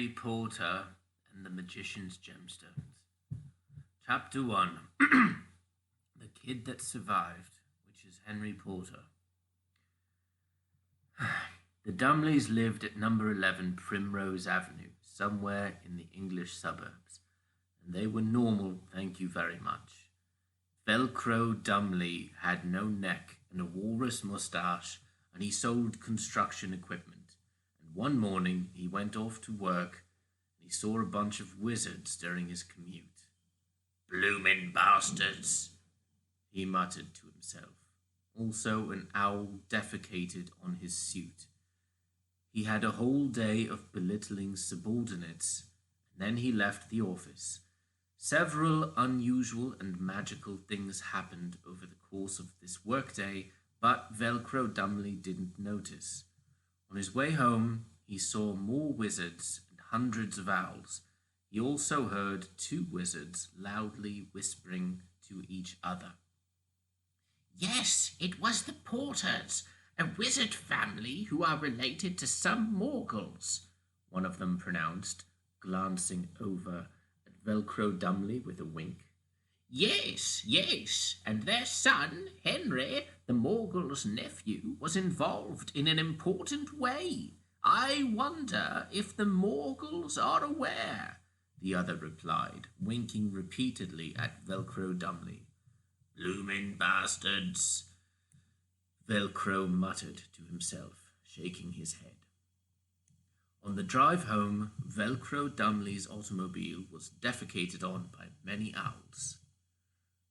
Henry Porter and the Magician's Gemstones. Chapter 1. The Kid That Survived, which is Henry Porter. The Dumleys lived at number 11 Primrose Avenue, somewhere in the English suburbs, and they were normal, thank you very much. Velcro Dumley had no neck and a walrus moustache, and he sold construction equipment. And one morning he went off to work, and he saw a bunch of wizards during his commute. "Bloomin' bastards," he muttered to himself. Also, an owl defecated on his suit. He had a whole day of belittling subordinates, and then he left the office. Several unusual and magical things happened over the course of this workday, but Velcro Dumley didn't notice. On his way home, he saw more wizards and hundreds of owls. He also heard two wizards loudly whispering to each other. "Yes, it was the Porters, a wizard family who are related to some Morgels," one of them pronounced, glancing over at Velcro Dumley with a wink. Yes, and their son, Henry, the Morgel's nephew, was involved in an important way. I wonder if the Morgels are aware," the other replied, winking repeatedly at Velcro Dumley. "Bloomin' bastards," Velcro muttered to himself, shaking his head. On the drive home, Velcro Dumley's automobile was defecated on by many owls.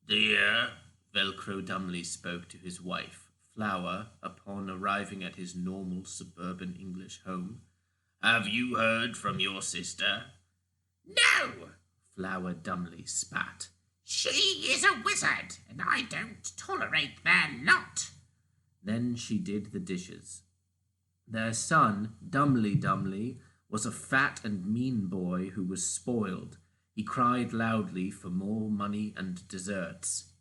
"Dear," Velcro Dumley spoke to his wife, Flower, upon arriving at his normal suburban English home. "Have you heard from your sister?" "No," Flower Dumley spat. "She is a wizard, and I don't tolerate their lot." Then she did the dishes. Their son, Dumley, was a fat and mean boy who was spoiled. He cried loudly for more money and desserts.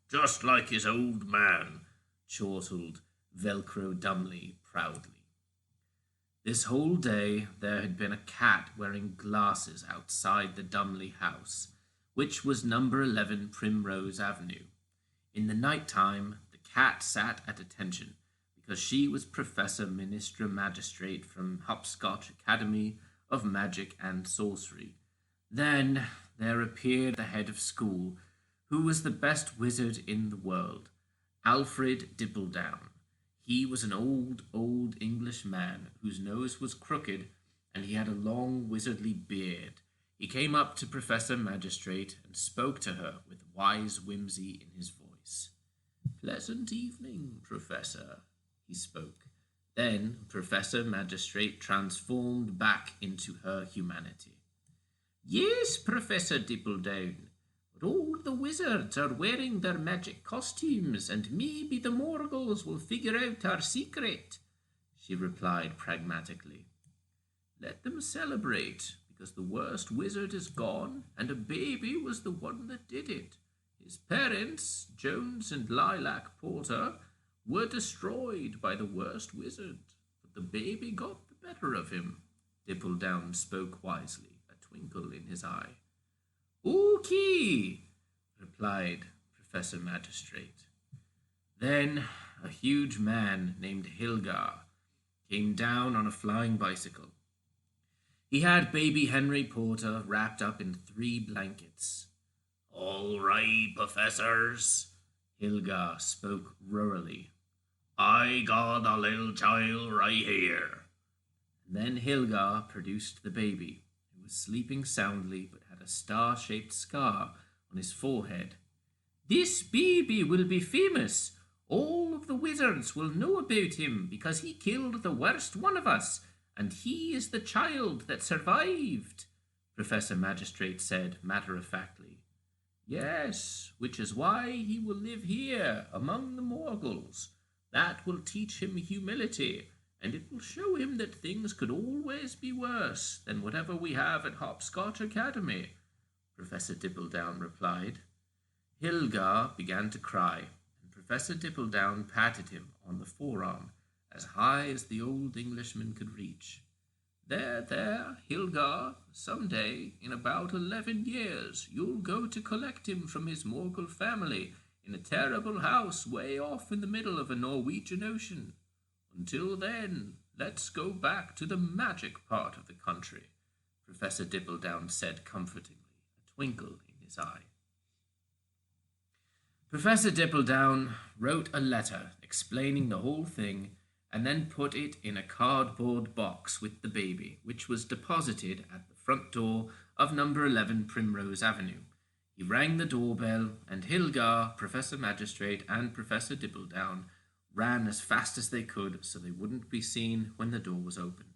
Just like his old man," chortled Velcro Dumley proudly. This whole day there had been a cat wearing glasses outside the Dumley house, which was number 11 Primrose Avenue. In the night time, the cat sat at attention, because she was Professor Ministra Magistrate from Hopscotch Academy of Magic and Sorcery. Then there appeared the head of school, who was the best wizard in the world, Alfred Dippledown. He was an old English man whose nose was crooked, and he had a long wizardly beard. He came up to Professor Magistrate and spoke to her with wise whimsy in his voice. "Pleasant evening, Professor," he spoke. Then Professor Magistrate transformed back into her humanity. "Yes, Professor Dippledown, but all the wizards are wearing their magic costumes, and maybe the Morgels will figure out our secret," she replied pragmatically. "Let them celebrate, because the worst wizard is gone, and a baby was the one that did it. His parents, Jones and Lilac Porter, were destroyed by the worst wizard, but the baby got the better of him." Dippledown spoke wisely, a twinkle in his eye. "Okay," replied Professor Magistrate. Then a huge man named Hilgar came down on a flying bicycle. He had baby Henry Porter wrapped up in 3 blankets. "All right, professors," Hilgar spoke rurally. "I got a little child right here." And then Hilgar produced the baby, who was sleeping soundly but had a star-shaped scar on his forehead. "This baby will be famous. All of the wizards will know about him because he killed the worst one of us, and he is the child that survived," Professor Magistrate said matter-of-factly. "Yes, which is why he will live here among the Morgels. That will teach him humility, and it will show him that things could always be worse than whatever we have at Hopscotch Academy," Professor Dippledown replied. Hilgar began to cry, and Professor Dippledown patted him on the forearm as high as the old Englishman could reach. There, Hilgar. Some day, in about 11 years, you'll go to collect him from his Morgul family in a terrible house way off in the middle of a Norwegian ocean. Until then, let's go back to the magic part of the country, Professor Dibbledown said comfortingly, a twinkle in his eye. Professor Dibbledown wrote a letter explaining the whole thing and then put it in a cardboard box with the baby, which was deposited at the front door of number 11 Primrose Avenue. He rang the doorbell, and Hilgar, Professor Magistrate, and Professor Dibbledown ran as fast as they could so they wouldn't be seen when the door was opened.